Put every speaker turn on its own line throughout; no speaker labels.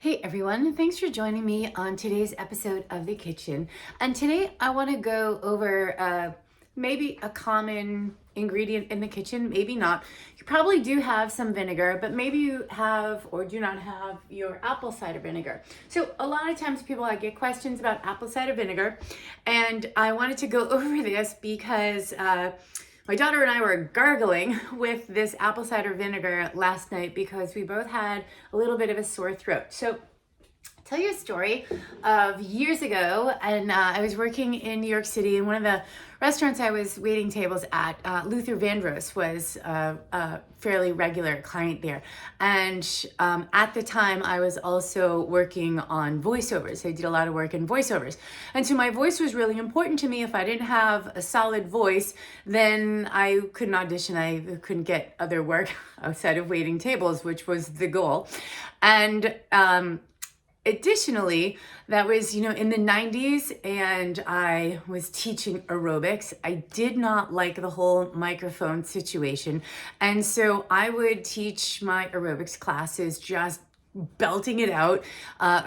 Hey everyone, thanks for joining me on today's episode of The Kitchen. And today I want to go over maybe a common ingredient in the kitchen, maybe not. You probably do have some vinegar, but maybe you have or do not have your apple cider vinegar. So a lot of times I get questions about apple cider vinegar, and I wanted to go over this because my daughter and I were gargling with this apple cider vinegar last night because we both had a little bit of a sore throat. So I'll tell you a story of years ago, and I was working in New York City, and one of the restaurants I was waiting tables at, Luther Vandross was a fairly regular client there. And at the time, I was also working on voiceovers. I did a lot of work in voiceovers. And so my voice was really important to me. If I didn't have a solid voice, then I couldn't audition. I couldn't get other work outside of waiting tables, which was the goal. And additionally, that was, in the 90s, and I was teaching aerobics. I did not like the whole microphone situation. And so I would teach my aerobics classes just belting it out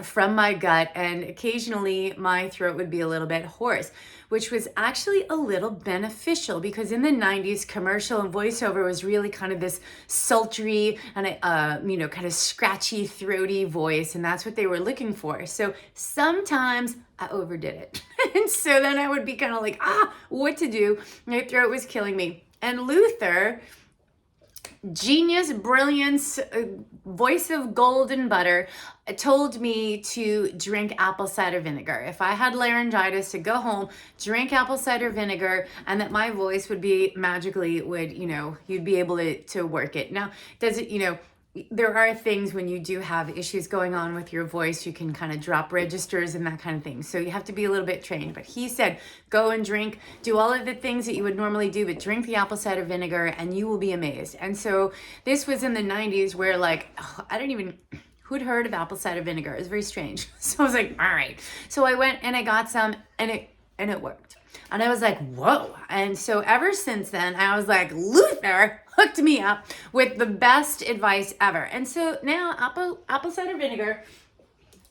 from my gut, and occasionally my throat would be a little bit hoarse, which was actually a little beneficial because in the 90s, commercial and voiceover was really kind of this sultry and kind of scratchy, throaty voice, and that's what they were looking for. So sometimes I overdid it. And so then I would be kind of like, what to do? My throat was killing me. And Luther, genius, brilliance, voice of golden butter, told me to drink apple cider vinegar. If I had laryngitis, to go home, drink apple cider vinegar, and that my voice would be magically, you'd be able to work it. Now, does it, there are things when you do have issues going on with your voice, you can kind of drop registers and that kind of thing. So you have to be a little bit trained. But he said, go and drink, do all of the things that you would normally do, but drink the apple cider vinegar and you will be amazed. And so this was in the 90s where who'd heard of apple cider vinegar? It was very strange. So I was like, all right. So I went and I got some and it worked. And I was like, whoa. And so ever since then, I was like, Luther hooked me up with the best advice ever. And so now apple cider vinegar,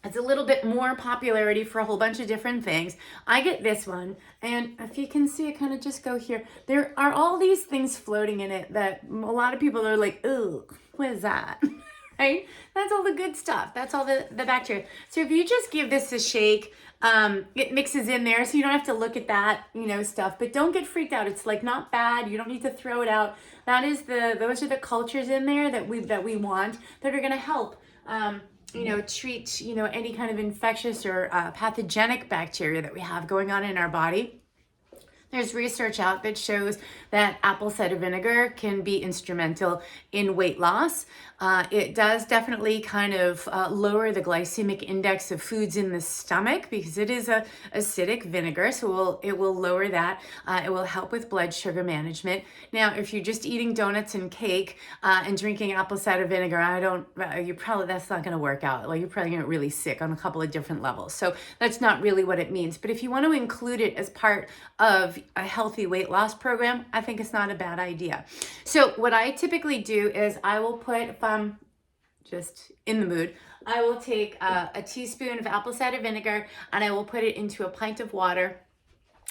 it's a little bit more popularity for a whole bunch of different things. I get this one, and if you can see, I kind of just go here. There are all these things floating in it that a lot of people are like, ooh, what is that? Right? That's all the good stuff. That's all the bacteria. So if you just give this a shake, it mixes in there, so you don't have to look at that, stuff. But don't get freaked out. It's like not bad. You don't need to throw it out. Those are the cultures in there that we want that are going to help, treat, any kind of infectious or pathogenic bacteria that we have going on in our body. There's research out that shows that apple cider vinegar can be instrumental in weight loss. It does definitely kind of lower the glycemic index of foods in the stomach because it is a acidic vinegar, so it will lower that. It will help with blood sugar management. Now, if you're just eating donuts and cake and drinking apple cider vinegar, that's not going to work out. Like, you're probably going to get really sick on a couple of different levels. So that's not really what it means. But if you want to include it as part of a healthy weight loss program, I think it's not a bad idea. So what I typically do is I will put, if I'm just in the mood, I will take a teaspoon of apple cider vinegar and I will put it into a pint of water.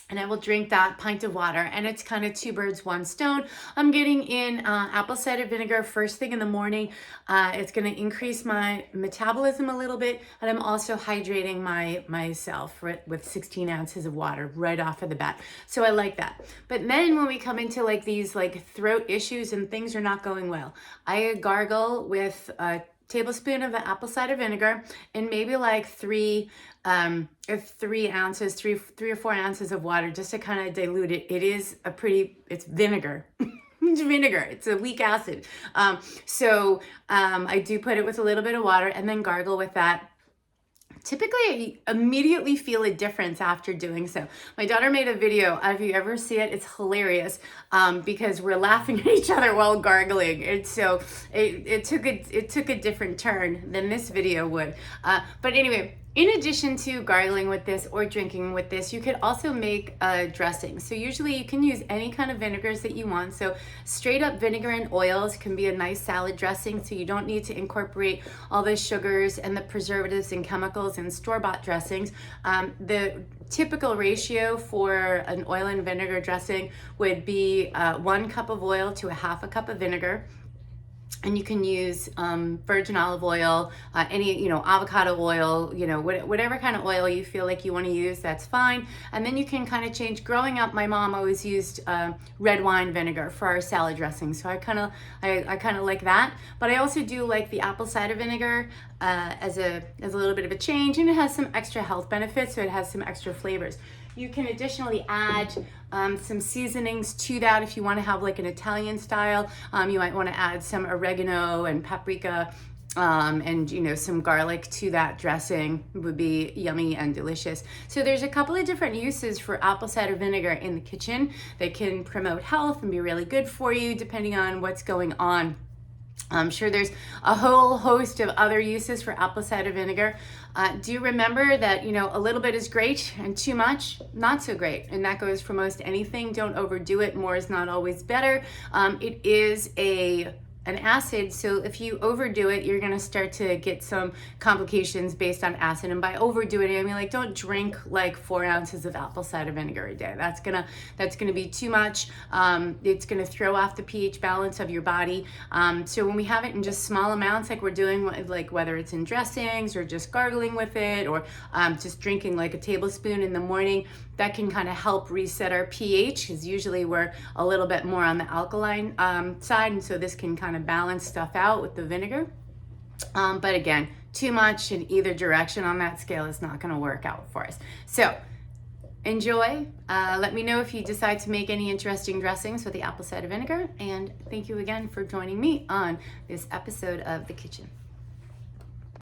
And I will drink that pint of water, and it's kind of two birds, one stone. I'm getting in apple cider vinegar first thing in the morning. It's going to increase my metabolism a little bit, and I'm also hydrating myself with 16 ounces of water right off of the bat. So I like that. But then when we come into these throat issues and things are not going well, I gargle with a tablespoon of the apple cider vinegar and maybe three ounces, three or 4 ounces of water just to kind of dilute it. It's vinegar. It's vinegar. It's a weak acid. So I do put it with a little bit of water and then gargle with that. Typically, I immediately feel a difference after doing so. My daughter made a video. If you ever see it, it's hilarious because we're laughing at each other while gargling. And so it took a different turn than this video would. But anyway, In addition to gargling with this or drinking with this, you could also make a dressing. So usually you can use any kind of vinegars that you want. So straight up vinegar and oils can be a nice salad dressing, so you don't need to incorporate all the sugars and the preservatives and chemicals in store-bought dressings. The typical ratio for an oil and vinegar dressing would be 1 cup of oil to a half a cup of vinegar. And you can use virgin olive oil, any, avocado oil, whatever kind of oil you feel like you want to use, that's fine. And then you can kind of change. Growing up, my mom always used red wine vinegar for our salad dressing. So I kind of like that. But I also do like the apple cider vinegar as a little bit of a change, and it has some extra health benefits, so it has some extra flavors. You can additionally add some seasonings to that if you want to have like an Italian style. You might want to add some oregano and paprika and some garlic to that dressing. It would be yummy and delicious. So there's a couple of different uses for apple cider vinegar in the kitchen that can promote health and be really good for you depending on what's going on. I'm sure there's a whole host of other uses for apple cider vinegar. Do remember that, a little bit is great and too much, not so great. And that goes for most anything. Don't overdo it. More is not always better. It is an acid, so if you overdo it, you're gonna start to get some complications based on acid. And by overdoing it, I mean, like, don't drink like 4 ounces of apple cider vinegar a day. That's gonna be too much. It's gonna throw off the pH balance of your body. So when we have it in just small amounts, like we're doing, like whether it's in dressings or just gargling with it, or just drinking like a tablespoon in the morning, that can kind of help reset our pH, because usually we're a little bit more on the alkaline side, and so this can kind of balance stuff out with the vinegar. But again, too much in either direction on that scale is not going to work out for us. So enjoy. Let me know if you decide to make any interesting dressings with the apple cider vinegar, and thank you again for joining me on this episode of The Kitchen.